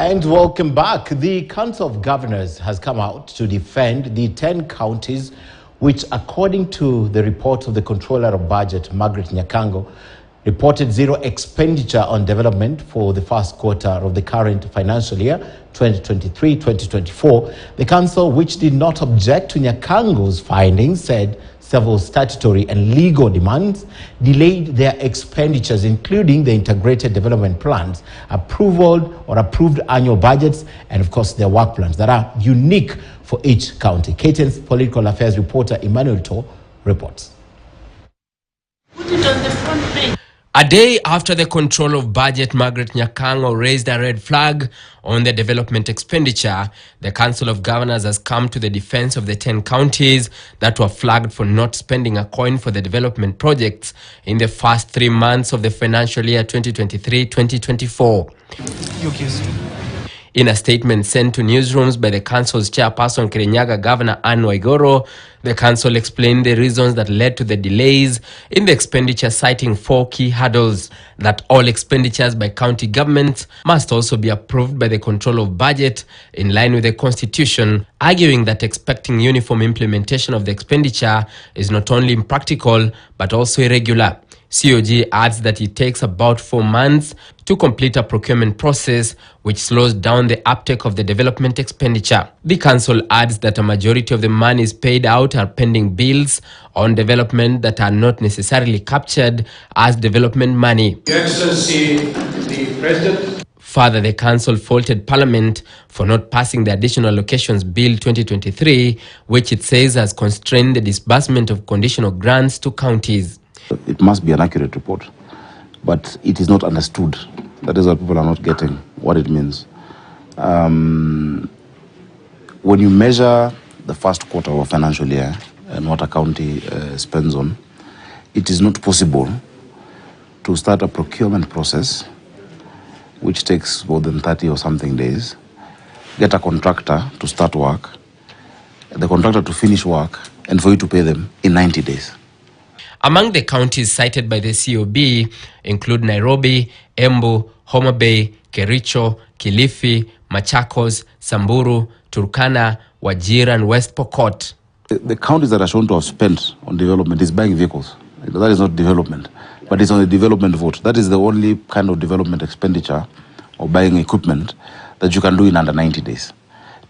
And welcome back. The Council of Governors has come out to defend the 10 counties which, according to the report of the Controller of Budget, Margaret Nyakango, reported zero expenditure on development for the first quarter of the current financial year, 2023-2024. The council, which did not object to Nyakango's findings, said several statutory and legal demands delayed their expenditures, including the integrated development plans, approved annual budgets, and of course their work plans that are unique for each county. KTN's political affairs reporter Emmanuel To reports. Put it on the front page. A day after the Control of Budget, Margaret Nyakango, raised a red flag on the development expenditure, the Council of Governors has come to the defense of the 10 counties that were flagged for not spending a coin for the development projects in the first 3 months of the financial year 2023-2024. In a statement sent to newsrooms by the council's chairperson, Kirinyaga Governor Anne Waigoro, the council explained the reasons that led to the delays in the expenditure, citing 4 key hurdles: that all expenditures by county governments must also be approved by the Control of Budget in line with the Constitution, arguing that expecting uniform implementation of the expenditure is not only impractical but also irregular. COG adds that it takes about 4 months to complete a procurement process, which slows down the uptake of the development expenditure. The council adds that a majority of the monies paid out are pending bills on development that are not necessarily captured as development money. Your Excellency, the President. Further, the council faulted Parliament for not passing the Additional Allocations Bill 2023, which it says has constrained the disbursement of conditional grants to counties. It must be an accurate report, but it is not understood. That is what people are not getting, what it means. When you measure the first quarter of a financial year and what a county spends on, it is not possible to start a procurement process which takes more than 30 or something days, get a contractor to start work, the contractor to finish work, and for you to pay them in 90 days. Among the counties cited by the COB include Nairobi, Embu, Homa Bay, Kericho, Kilifi, Machakos, Samburu, Turkana, Wajir, and West Pokot. The counties that are shown to have spent on development is buying vehicles. That is not development, but it's on the development vote. That is the only kind of development expenditure or buying equipment that you can do in under 90 days.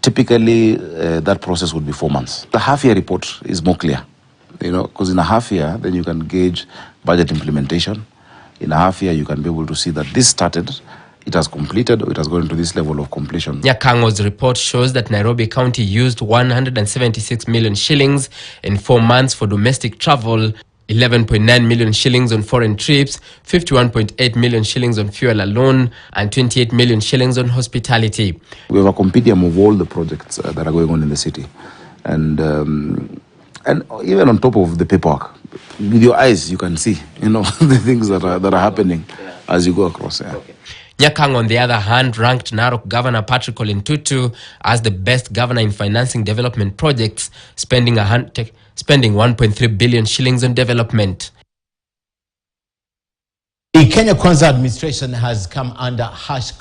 Typically, that process would be 4 months. The half-year report is more clear. Because in a half year, then you can gauge budget implementation. In a half year, you can be able to see that this started, it has completed, or it has gone to this level of completion. Nyakango's report shows that Nairobi County used 176 million shillings in 4 months for domestic travel, 11.9 million shillings on foreign trips, 51.8 million shillings on fuel alone, and 28 million shillings on hospitality. We have a compendium of all the projects that are going on in the city. And even on top of the paperwork, with your eyes, you can see, the things that are happening as you go across. Yeah. Okay. Nyakango, on the other hand, ranked Narok Governor Patrick Olintutu as the best governor in financing development projects, spending 1.3 billion shillings on development. The Kenya Kwanza administration has come under harsh